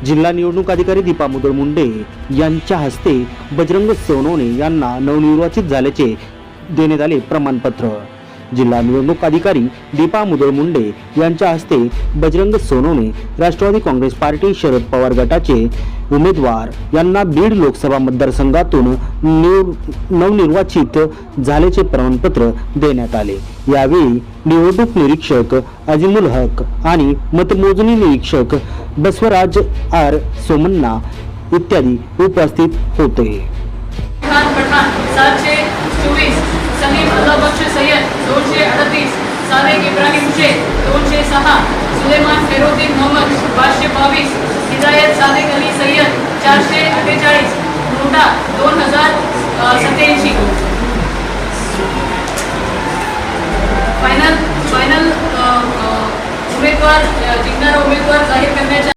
जिल्हा निवडणूक अधिकारी दीपा मुधोळ मुंडे यांच्या हस्ते बजरंग सोनवणे यांना नवनिर्वाचित झाल्याचे देण्यात आले प्रमाणपत्र। जिल्हा निवडणूक अधिकारी दीपा मुधोळ मुंडे यांच्या हस्ते बजरंग सोनवणे राष्ट्रवादी काँग्रेस पार्टी शरद पवार गटाचे उमेदवार यांना बीड लोकसभा मतदारसंघातून नवनिर्वाचित झाल्याचे प्रमाणपत्र देण्यात आले। यावेळी निवडणूक निरीक्षक अजिमुल हक आणि मतमोजणी निरीक्षक बसवराज आर सोमन्ना इत्यादी उपस्थित होते। सलीम अल्लाह बख्श सैयद 238, सादिक इब्राहिम शेख 206, सुलेमान फेरोद्दीन मोहम्मद 522, हिदायत सादिक अली सैयद 448, नोटा 2087। फायनल उमेदवार जिंकणारा उमेदवार जाहीर करण्याच्या